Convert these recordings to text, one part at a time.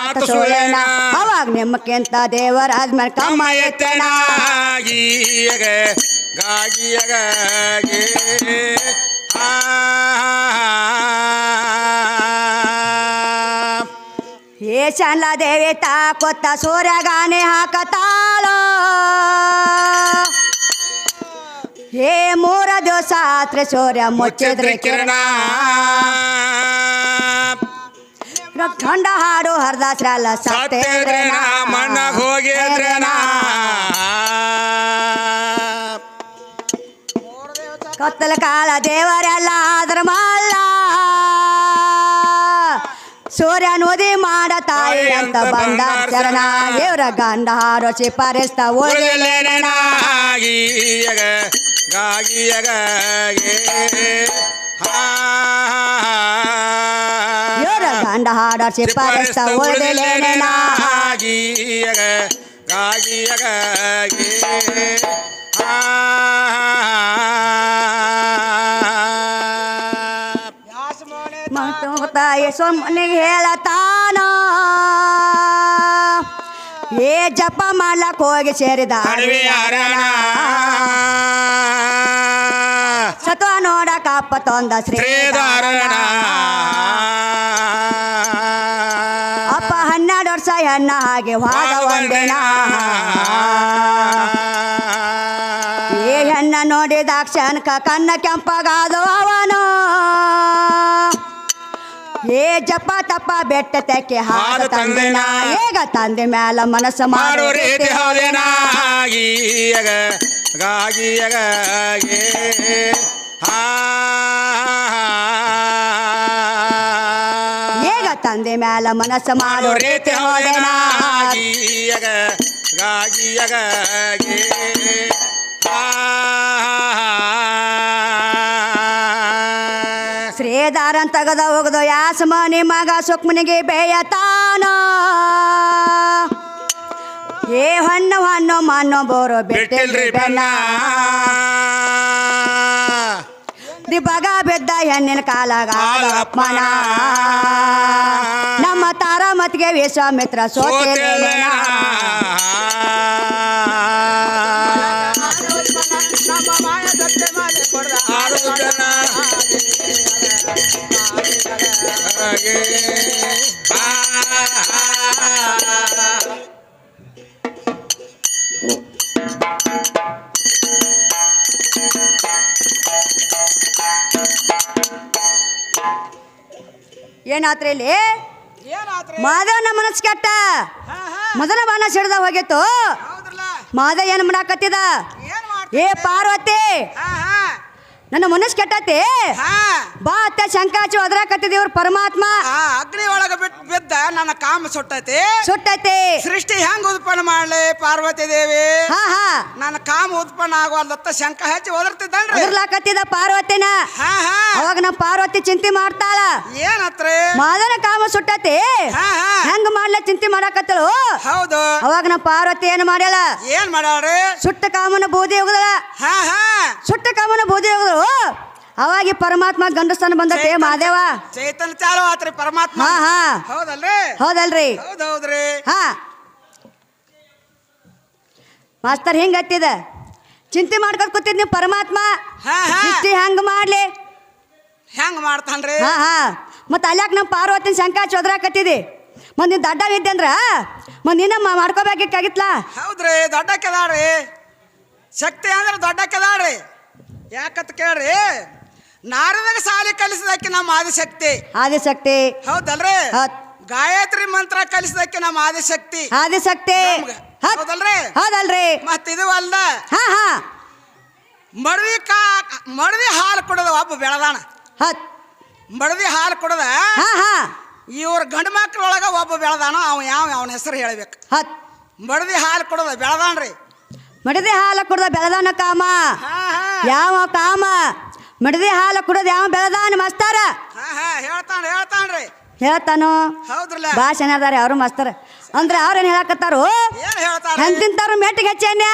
ಮಾತು ಸುಳ್ಳೇನ ಅವಾಗ ನಿಮ್ಮಕ್ಕಿಂತ ದೇವರಾಜ್ ಮೇಲೆ ಕಮ್ಮ ಎತ್ತೇನ ಗೀಯಗ ಗಾಗಿಯಗ ಏ ಚಂದ ದೇವಿ ತಾಕೊತ್ತ ಸೂರ್ಯಗಾನೆ ಹಾಕತಾಳೋ ಏ 3 ದಿವಸ ಆತ್ರೆ ಸೂರ್ಯ ಮುಚ್ಚಿದ್ರೆ ಕಿರಣ ಖಂಡ ಹಾಡು ಹರಿದಾಸ್ರಲ್ಲ ಸತ್ತೇದ್ರೇನ ಮಣ್ಣಾಗ ಹೋಗಿದ್ರೇನ ಕತ್ತಲ ಕಾಲ ದೇವರೆಲ್ಲ ಆದ್ರ ಮಲ್ಲ ಸೂರ್ಯ ನೋದಿ ಮಾಡ ತಾಯಿ ಅಂತ ಬಂದ ಚರಣ ಇವ್ರ ಗಂಡ ಹಾರೋ ಶಿಫಾರಿಸ್ತ ಉಳಿಲೇನ ಗೀಯಗ ಗಾಗಿಯಗ ಇವ್ರ ಗಂಡ ಹಾಡೋ ಶಿಫಾರಿಸ್ತ ಉಳಿಲೇನ ಗೀಯಗ ಗಾಗಿಯಗ ತಾಯಿ ಸೊಮ್ಮನಿಗೆ ಹೇಳತಾನ ಏ ಜಪ ಮಾಡ್ಲಕ್ ಹೋಗಿ ಸೇರಿದ ಸತ್ವ ನೋಡಕ ಅಪ್ಪ ತೊಂದ ಶ್ರೀಧಾರಣ ಅಪ್ಪ 12 ವರ್ಷ ಹೆಣ್ಣ ಹಾಗೆ ವಾದ ಒಂದಿನ ಏ ಹೆಣ್ಣ ನೋಡಿದ ಕ್ಷಣಕ ಕಣ್ಣ ಕೆಂಪಗಾದು ಅವನು ಏ ಜಪ ತಪ್ಪ ಬೆಟ್ಟ ತೆಕ್ಕೆ ಹಾಡು ತಂದಿನ ಈಗ ತಂದೆ ಮ್ಯಾಲ ಮನಸ್ಸು ಮಾಡೋ ರೀತಿ ಹೌದೇನ ಗೀಯಗ ಗಾಗಿಯಗ ಈಗ ತಂದೆ ಮ್ಯಾಲ ಮನಸ್ಸು ಮಾಡೋ ರೀತಿ ಹೌದೇನ ಗೀಯಗ ಗಾಗಿಯಗ ಶ್ರೀಧಾರನ್ ತಗದ ಹೋಗದು ಯಾಸಮನಿ ಮಗ ಸುಕ್ಮನಿಗೆ ಬೇಯತಾನ ಏ ಹಣ್ಣು ಹಣ್ಣು ಮಣ್ಣು ಬೋರು ಬಿಟ್ಟಿಲ್ರಿ ಬೆನ್ನ ಬಗ ಬಿದ್ದ ಹೆಣ್ಣಿನ ಕಾಲಾಗ ಅಪ್ಪನ ನಮ್ಮ ತಾರಾಮತಿಗೆ ವಿಶ್ವಾಮಿತ್ರ ಸೋತಿರೇನ ಏನಾತ್ರಿ ಇಲ್ಲಿ ಮಾಧವನ ಮನಸ್ಸು ಕೆಟ್ಟ ಮೊದಲ ಬಾಣ ಸಿಡ್ದ ಹೋಗಿತ್ತು ಮಾಧವ ಏನ್ ಮಾಡಾಕತ್ತಿದ ಏ ಪಾರ್ವತಿ ನನ್ನ ಮನಸ್ಸು ಕೆಟ್ಟತಿ ಬಾ ಅತ್ತ ಶಂಕಾಚಿ ಒದರಾಕತ್ತಿದೇವ್ರ ಪರಮಾತ್ಮ ಅಗ್ನಿ ಒಳಗ ಬಿದ್ದ ನನ್ನ ಕಾಮ ಸುಟ್ಟೈತಿ ಸೃಷ್ಟಿ ಹೆಂಗ್ ಉತ್ಪನ್ನ ಮಾಡ್ಲಿ ಪಾರ್ವತಿ ದೇವಿ ನನ್ನ ಕಾಮ ಉತ್ಪನ್ನ ಆಗುವಲ್ಲತ್ತ ಶಂಕ ಹಚ್ಚಿ ಒದರ್ತಿದ್ದಲ್ರಿ ಒದರ್ಲಾಕತ್ತಿದ ಪಾರ್ವತಿನ ಅವಾಗ ನಮ್ಮ ಪಾರ್ವತಿ ಚಿಂತೆ ಮಾಡ್ತಾಳ ಏನತ್ರಿ ಮಾದನ ಕಾಮ ಸುಟ್ಟತಿ ಹೆಂಗ್ ಮಾಡ್ಲ ಚಿಂತೆ ಮಾಡಾಕತ್ತಳು ಹೌದು ಅವಾಗ ನಮ್ಮ ಪಾರ್ವತಿ ಏನ್ ಮಾಡ್ಯಾಳ ಸುಟ್ಟ ಕಾಮನ ಬೂದಿ ಹೋಗದಳ ಸುಟ್ಟ ಕಾಮನ ಬೂದಿ ಹೋಗದಳು ಅವಾಗ ಪರಮಾತ್ಮ ಗಂಡಸ್ಥಾನ ಬಂದತೆ ಮಾದೇವ ಚೈತನ್ಯ ಚಾಲು ಆತ್ರಿ ಪರಮಾತ್ಮ ಹೌದಲ್ರಿ ಮಾಸ್ತರ್ ಹಿಂಗ ಹತ್ತಿದ ಚಿಂತೆ ಮಾಡ್ಕೊಂಡ್ ಕೂತಿದ್ ನೀವು ಪರಮಾತ್ಮ ಸೃಷ್ಟಿ ಹೆಂಗ್ ಮಾಡ್ಲಿ ಹೆಂಗ್ ಮಾಡ್ತಾನ್ರಿ ಮತ್ತ ಅಲ್ಯಾಕ ನಮ್ಮ ಪಾರ್ವತಿನ ಶಂಕ ಚೊದ್ರಾಕತ್ತಿದಿ ಮತ್ ನೀನ್ ದಡ್ಡ ಇದ್ದೆ ಅಂದ್ರ ಮತ್ ನೀನ ಮಾಡ್ಕೋಬೇಕಾಗಿತ್ಲ ಹೌದ್ರಿ ದೊಡ್ಡ ಕೆದಾಡ್ರಿ ಶಕ್ತಿ ಅಂದ್ರೆ ದೊಡ್ಡ ಕೆದಾಡ್ರಿ ಯಾಕತ್ ಕೇಳ್ರಿ ನಾರದಾಗ ಸಾಲಿ ಕಲಿಸಿದಕ್ಕೆ ನಮ್ಮ ಆದಿಶಕ್ತಿ ಹೌದಲ್ರಿ ಗಾಯತ್ರಿ ಮಂತ್ರ ಕಲಿಸಿದಕ್ಕೆ ನಮ್ಮ ಆದಿಶಕ್ತಿ ಹೌದಲ್ರಿ ಮತ್ ಇದು ಅಲ್ಲ ಮಡವಿ ಹಾಲು ಕೊಡದ ಒಬ್ಬ ಬೆಳದಾನ ಮಡವಿ ಹಾಲು ಕೊಡದ ಇವ್ರ ಗಂಡು ಮಕ್ಳೊಳಗ ಒಬ್ಬ ಬೆಳದಾನ ಅವನ ಹೆಸರು ಹೇಳ್ಬೇಕು ಮಡವಿ ಹಾಲು ಕೊಡದ ಬೆಳದಾನ್ರಿ ಮಡದಿ ಹಾಲು ಕುಡ್ದ ಬೆಳದಾನ ಕಾಮ ಯಾವ ಕಾಮ ಮಡದಿ ಹಾಲು ಕುಡದ ಯಾವ ಬೆಳದಾನ ಮಸ್ತಾರ ಹೇಳ್ತಾನ್ರಿ ಹೇಳ್ತಾನು ಹೌದ್ರಲ್ಲ ಭಾಷಣ ಅದಾರ ಅವ್ರು ಮಸ್ತಾರ ಅಂದ್ರ ಅವ್ರೇನ್ ಹೇಳಕತ್ತಾರು ಹೆಂಗ್ ತಿಂತಾರು ಮೆಟ್ಟಿಗೆ ಹೆಚ್ಚೇನ್ಯ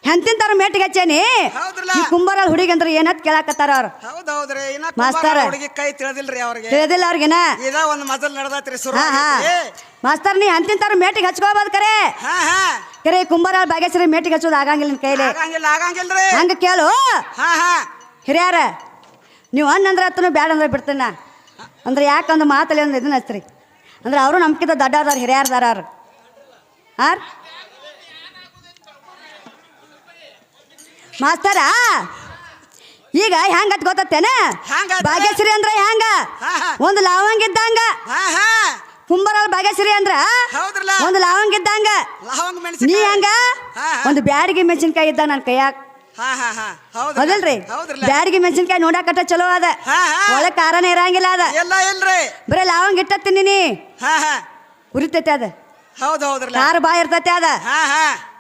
ಎಂತಿಂತಾರ ಮೇಟಿಗೆ ಹಚ್ಚೇನಿ ಹೌದ್ರಲ್ಲ ಈ ಕುಂಬಾರ ಹುಡುಗಿ ಅಂದ್ರೆ ಏನತ್ ಕೇಳಾಕತ್ತಾರ ಅವ್ರು ಹೌದೌದ್ರಿ ಇನ್ನ ಮಾಸ್ತರ. ಹುಡುಗಿ ಕೈ ತಿಳಿದಿಲ್ರಿ ಅವ್ರಿಗೆ ತಿಳಿದಿಲ್ಲ ಅವ್ರಿಗಿನ ಇದ ಒಂದ್ ಮೊದಲ್ ನಡೆದತ್ರಿ ಶುರು ಹಾ ಹಾ ಮಾಸ್ತರ್ ನೀ ಅಂತಿಂತಾರ ಮೇಟಿಗೆ ಹಚ್ಕೋಬೋದು ಕರೆ ಹಾ ಹಾ ಕರೆ ಕುಂಬಾರ ಬಾಗೇಶ್ವರಿ ಮೇಟಿಗೆ ಹಚ್ಚೋದು ಆಗಂಗಿಲ್ಲ ನಿನ್ ಕೈಲಿ ಆಗಂಗಿಲ್ರಿ ಹಂಗ ಕೇಳು ಹಾ ಹಾ ಹಿರಿಯಾರ ನೀವು ಅನ್ನಂದ್ರೆ ಹತ್ತನು ಬ್ಯಾಡ ಅಂದ್ರೆ ಬಿಡ್ತೀನ ಅಂದ್ರೆ ಯಾಕಂದ್ರೆ ಮಾತಲ್ಲಿ ಒಂದು ಇದನ್ನ ಹಚ್ರಿ ಅಂದ್ರೆ ಅವರು ನಮ್ಕಿಂತ ದೊಡ್ಡವ್ರದಾರ ಹಿರಿಯಾರ್ದಾರ ಅವ್ರು ಆರ್ ಮಾಸ್ತರ ಈಗ ಹೆಂಗತ್ ಗೊತ್ತೇನ ಭಾಗ್ಯಶ್ರೀ ಅಂದ್ರ ಹೆಂಗ ಒಂದು ಲವಂಗ ಇದ್ದಂಗ ಕುಂಬಾರ ಭಾಗ್ಯಶ್ರೀ ಅಂದ್ರ ಒಂದು ಲವಂಗ ಇದ್ದಂಗ ನೀ ಹೆಂಗ ಒಂದು ಬ್ಯಾಡಿಗೆ ಮೆಣಸಿನ್ಕಾಯಿ ಇದ್ದ ನನ್ನ ಕೈಯಾಗ ಹೌದಲ್ರಿ ಬ್ಯಾಡಿಗೆ ಮೆಣಸಿನ್ಕಾಯಿ ನೋಡಾಕಟ್ಟ ಚಲೋ ಅದ ಒಳಗ್ ಖಾರನೇ ಇರಂಗಿಲ್ಲ ಅದ ಬರೀ ಲವಂಗ ಇಟ್ಟ ತಿನ್ನಿನಿ ಉರಿತೈತೆ ಅದ ಖಾರ ಬಾಯ್ ಇರ್ತೈತೆ ಅದ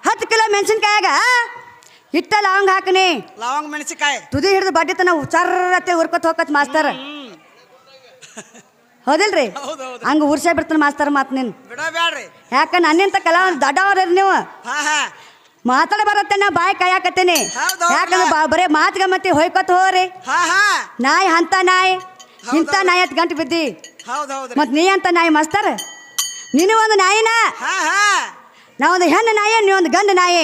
10 ಕಿಲೋ ಮೆಣಸಿನ್ಕಾಯಾಗ ಇಟ್ಟ ಲವಂಗ ಹಾಕನಿ ಲವಂಗ ಮೆಣಸಿನ್ಕಾಯಿ ತುದಿ ಹಿಡಿದು ಬಡ್ಡಿ ತನ ಉಚ್ಚಾರತ್ತೆ ಉರ್ಕೊತ್ ಹೋಗತ್ ಮಾಸ್ತರ್ ಹೌದಿಲ್ರಿ ಹಂಗ ಉರ್ಸೇ ಬಿಡ್ತಾನ ಮಾಸ್ತರ್ ಮಾತ್ ನಿನ್ ಯಾಕ ನನ್ನಿಂತ ಕಲಾ ದೊಡ್ಡವ್ರ ನೀವು ಮಾತಾಡ ಬರತ್ತೆ ನಾ ಬಾಯಿ ಕಾಯಕತ್ತೇನಿ ಯಾಕಂದ್ರೆ ಬರೇ ಮಾತ್ಗ ಮತ್ತೆ ಹೊಯ್ಕೊತ್ ಹೋರಿ ನಾಯಿ ಅಂತ ನಾಯಿ ಇಂತ ನಾಯಿ ಹತ್ ಗಂಟು ಬಿದ್ದಿ ಮತ್ ನೀ ಅಂತ ನಾಯಿ ಮಾಸ್ತರ್ ನೀನು ಒಂದು ನಾಯಿನ ನಾ ಒಂದು ಹೆಣ್ಣು ನಾಯಿ ನೀ ಒಂದು ಗಂಡು ನಾಯಿ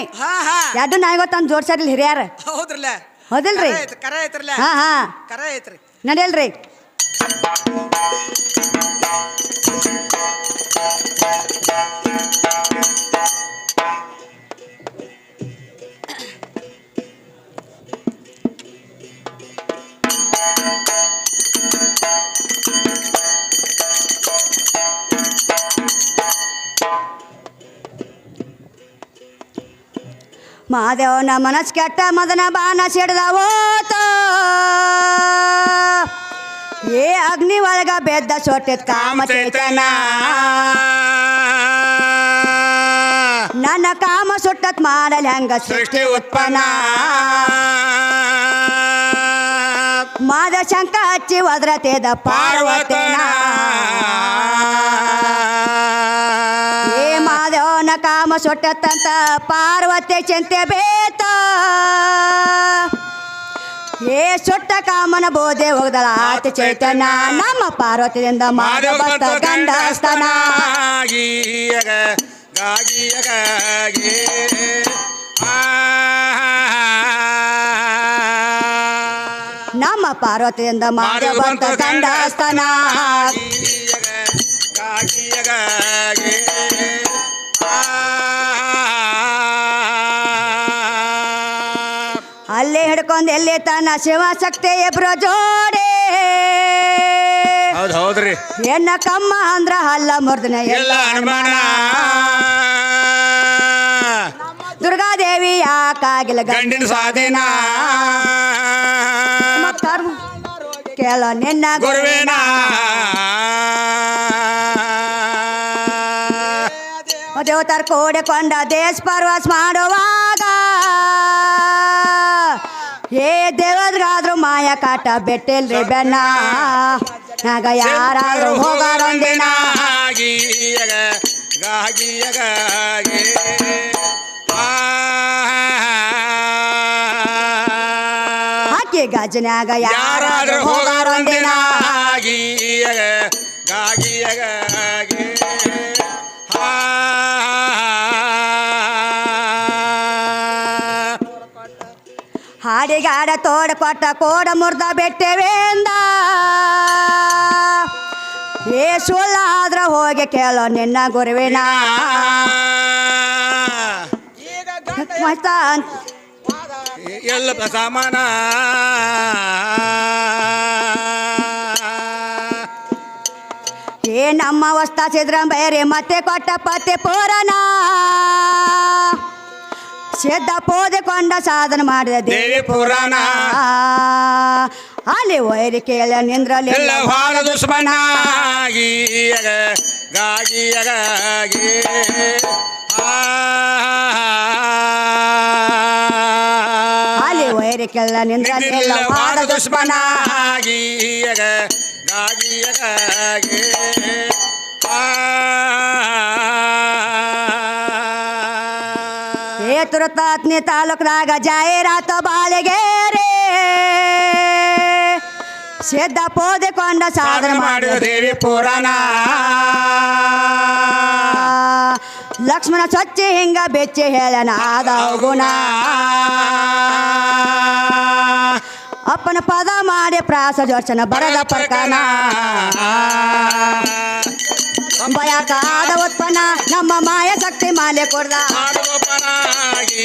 ಎರಡು ನಾಯಿ ಗೊತ್ತಂದ್ ಜೋಡ್ಸಾರಿಲ್ ಹಿರಿಯಾರ ಹೌದಿಲ್ರಿ ಹಾ ಹಾ ನಡೆಯಲ್ರಿ ಮಾದೇವನ ಮನಸ್ ಕೆಟ್ಟ ಮದನ ಬಾನ ಸಿಡ್ದವೋತ ಏ ಅಗ್ನಿ ಒಳಗ ಬೆದ್ದ ಸೊಟ್ಟಿತ್ ಕಾಮ ಚೇತನ ನನ್ನ ಕಾಮ ಸುಟ್ಟತ್ ಮಾಡಲ್ ಹೆಂಗ ಸೃಷ್ಟಿ ಉತ್ಪನ್ನ ಮಾದ ಶಂಕ ಹಚ್ಚಿ ಒದ್ರತೇದ ಪಾರ್ವತೇನ ಏ ಮಾದೇವನ ಕಾಮ ಸುಟ್ಟತ್ತಂತ ಪಾರ್ವತಿ ಚಿಂತೆ ಬೇತ ಏ ಸುಟ್ಟ ಕಾಮನ ಬೋಧೆ ಹೋಗದಳ ಆತ ಚೈತನ್ಯ ನಮ್ಮ ಪಾರ್ವತಿಯಿಂದ ಮಾದ ಭಕ್ತ ಗಂಡಸ್ತನ ನಮ್ಮ ಪಾರ್ವತಿಯಿಂದ ಮಾದ ಭಕ್ತ ಗಂಡಸ್ತನ ಅಲ್ಲೇ ಹಿಡ್ಕೊಂಡ್ ಎಲ್ಲಿ ತನ್ನ ಶಿವಶಕ್ತಿ ಇಬ್ರು ಜೋಡಿ ಹೌದ್ರಿ ಎನ್ನ ಕಮ್ಮ ಅಂದ್ರ ಹಲ್ಲ ಮುರ್ದನೆ ಎಲ್ಲ ಅನುಮಾನ ದುರ್ಗಾದೇವಿ ಯಾಕಾಗಿಲ್ಲ ಗಂಡಿನ ಸ್ವಾಧೀನ ಕೇಳ ನಿನ್ನ ಗುರುವೇನ ದೇವತಾರ ಕೂಡಿಕೊಂಡ ದೇಶ ಪರ್ವಾಸ ಮಾಡುವಾಗ ಏ ದೇವದ್ಗಾದ್ರು ಮಾಯ ಕಾಟ ಬೆಟ್ಟಿಲ್ರಿ ಬೆನ್ನ ನಾಗ ಯಾರಾದ್ರೂ ಹೋಗಾರೊಂದಿನ ಹಾಕಿ ಗಜನ್ಯಾಗ ಯಾರಾದ್ರೂ ಹೋಗಾರೊಂದಿನ ಹಾಡಿಗಾಡ ತೋಡ ಕೊಟ್ಟ ಕೋಡ ಮುರ್ದ ಬೆಟ್ಟೆವೇಂದ ಏ ಸುಳ್ಳಾದ್ರ ಹೋಗಿ ಕೇಳೋ ನಿನ್ನ ಗುರುವಿನ ಎಲ್ಲ ಸಾಮಾನ ಏ ನಮ್ಮ ವಸ್ತಾ ಸಿದ್ರಂಬೈರಿ ಮತ್ತೆ ಕೊಟ್ಟ ಪತ್ತೆ ಪುರಾಣ ಸಿದ್ಧ ಪೋದೆಕೊಂಡ ಸಾಧನ ಮಾಡಿದ ದೇವಿ ಪುರಾಣ ಅಲ್ಲಿ ವೈರಿ ಕೇಳ ನಿಂದ್ರಲ್ಲಿ ಭಾಳ ದುಶ್ಮನ ಅಲ್ಲಿ ವೈರಿ ಕೇಳ ನಿಂದ್ರಲ್ಲಿ ಭಾಳ ದುಶ್ಮನ ಏ ತುರುತಾತ್ನಿ ತಾಲೂಕದಾಗ ಜಾಹೀರಾತ ಬಾಳಿಗೆರೆ ಸಿದ್ಧ ಪೋದೆಕೊಂಡ ಸಾಧನೆ ಮಾಡಿದ ದೇವಿ ಪುರಾಣ ಲಕ್ಷ್ಮಣ ಸ್ವಚ್ಛ ಹಿಂಗ ಬೆಚ್ಚಿ ಹೇಳನಾದ ಗುಣ ಅಪ್ಪನ ಪದ ಮಾಡಿ ಪ್ರಾಸ ಜೋರ್ಚನ ಬರದ ಪ್ರಕರಣ ಭಯಕಾದ ಉತ್ಪನ್ನ ನಮ್ಮ ಮಾಯ ಶಕ್ತಿ ಮಾಲೆ ಕೊಡ್ದ ಮಾಡುವ ಪನಾಗಿ